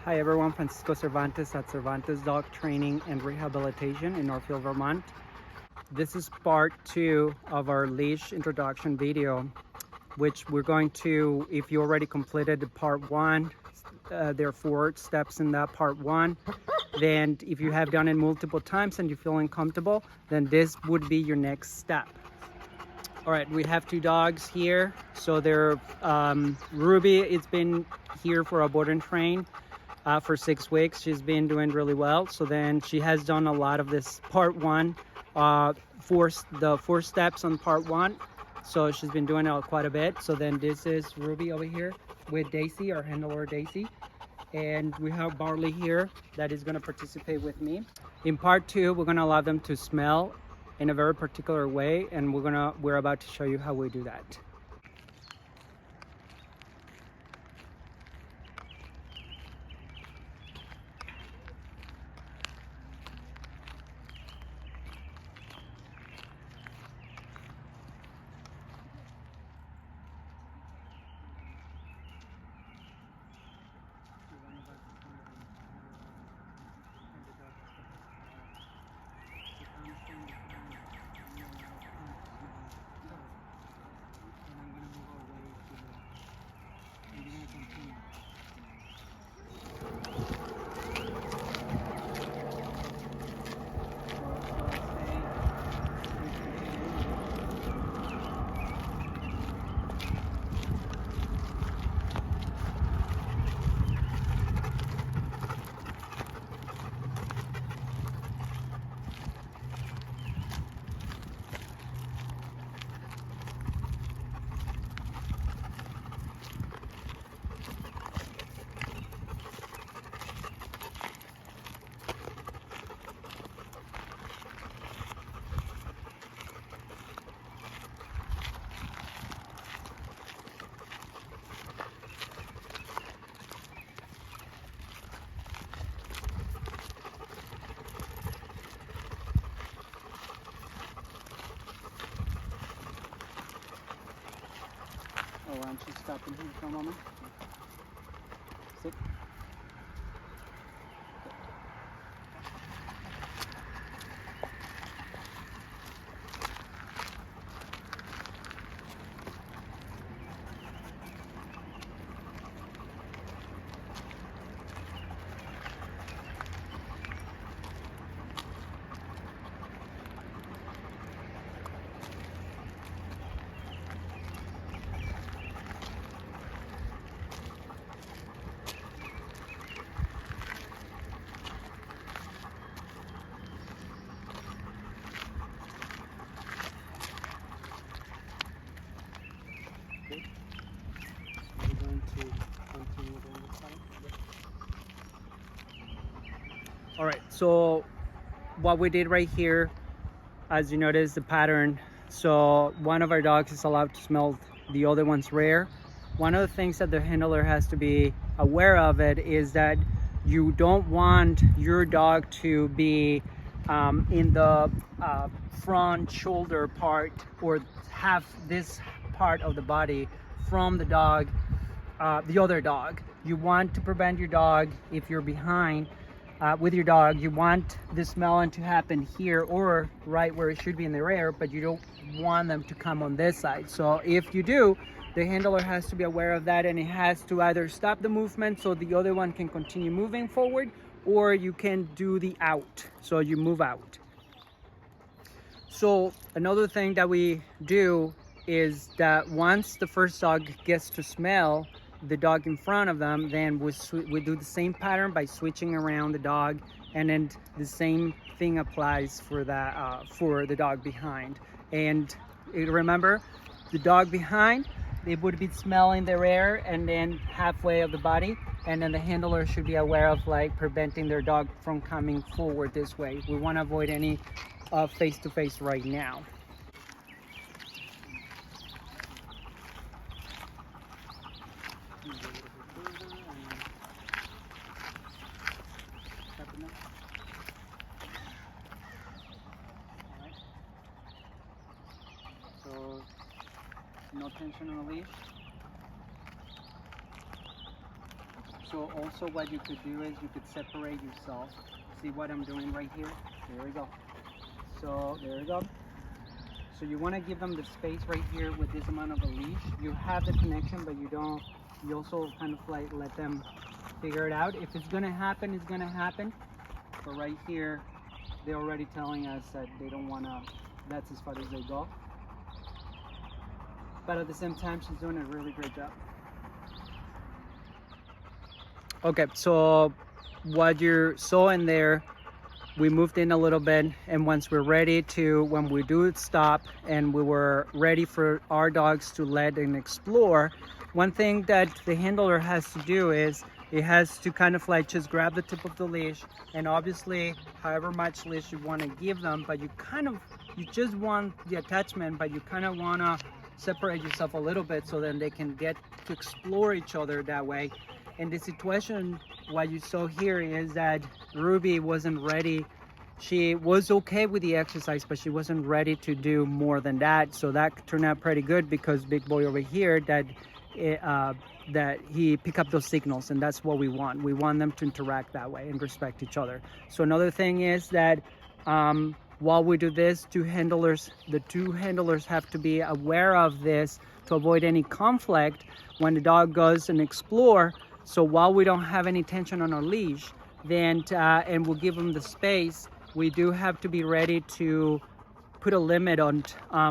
Hi everyone, Francisco Cervantes at Cervantes Dog Training and Rehabilitation in Northfield, Vermont. This is part 2 of our leash introduction video, which we're going to, if you already completed part 1, there are 4 steps in that part 1. Then if you have done it multiple times and you're feeling comfortable, then this would be your next step. All right, we have 2 dogs here. So they're Ruby, it's been here for a board and train for 6 weeks. She's been doing really well. So then she has done a lot of this part 1, the 4 steps on part 1. So she's been doing it quite a bit. So then this is Ruby over here with Daisy, our handler Daisy. And we have Barley here that is going to participate with me. In part 2, we're going to allow them to smell in a very particular way, and we're about to show you how we do that. Oh, why don't you stop in here for a moment? Sit. We're going to continue on this side. All right, so what we did right here, as you notice the pattern, so one of our dogs is allowed to smell, the other one's rare. One of the things that the handler has to be aware of it is that you don't want your dog to be in the front shoulder part, or have this part of the body from the dog, the other dog. You want to prevent your dog, if you're behind with your dog, you want the smelling to happen here or right where it should be in the rear, but you don't want them to come on this side. So if you do, the handler has to be aware of that, and it has to either stop the movement so the other one can continue moving forward, or you can do the out, so you move out. So another thing that we do is that once the first dog gets to smell the dog in front of them, then we do the same pattern by switching around the dog, and then the same thing applies for that for the dog behind. And remember, the dog behind, they would be smelling the rear and then halfway of the body, and then the handler should be aware of like preventing their dog from coming forward this way. We want to avoid any face-to-face right now. So no tension on the leash. So also what you could do is you could separate yourself. See what I'm doing right here? There we go. So there we go. So you want to give them the space right here with this amount of a leash. You have the connection, but you don't. You also kind of like let them figure it out. If it's gonna happen, it's gonna happen. But right here, they're already telling us that they don't wanna. That's as far as they go. But at the same time, she's doing a really great job. Okay, so what you saw in there, we moved in a little bit, and once we're ready to, when we do stop and we were ready for our dogs to let and explore, one thing that the handler has to do is it has to kind of like just grab the tip of the leash, and obviously however much leash you want to give them, but you just want the attachment, but you kind of want to separate yourself a little bit so then they can get to explore each other that way. In the situation, what you saw here is that Ruby wasn't ready. She was okay with the exercise, but she wasn't ready to do more than that. So that turned out pretty good because Big Boy over here, that he picked up those signals, and that's what we want. We want them to interact that way and respect each other. So another thing is that while we do this, the two handlers have to be aware of this to avoid any conflict when the dog goes and explore. So while we don't have any tension on our leash, then and we'll give them the space, we do have to be ready to put a limit on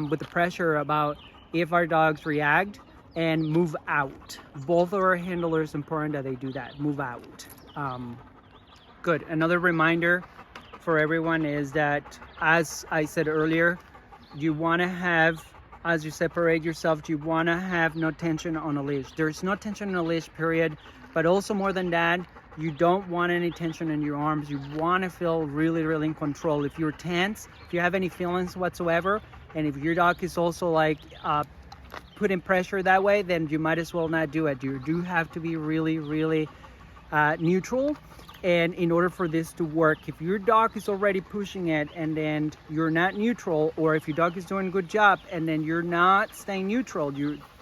with the pressure about if our dogs react and move out. Both of our handlers, important that they do that, move out. Good. Another reminder for everyone is that, as I said earlier, you want to have, as you separate yourself, you want to have no tension on a leash. There's no tension on a leash, period. But also more than that, you don't want any tension in your arms. You want to feel really, really in control. If you're tense, if you have any feelings whatsoever, and if your dog is also like putting pressure that way, then you might as well not do it. You do have to be really, really neutral. And in order for this to work, if your dog is already pushing it and then you're not neutral, or if your dog is doing a good job and then you're not staying neutral,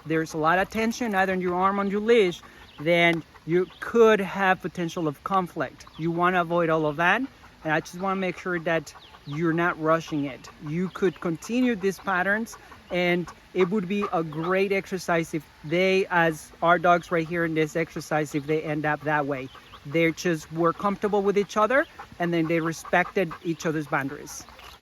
there's a lot of tension either in your arm or on your leash, then you could have potential of conflict. You want to avoid all of that. And I just want to make sure that you're not rushing it. You could continue these patterns, and it would be a great exercise if they, as our dogs right here in this exercise, if they end up that way. They just were comfortable with each other, and then they respected each other's boundaries.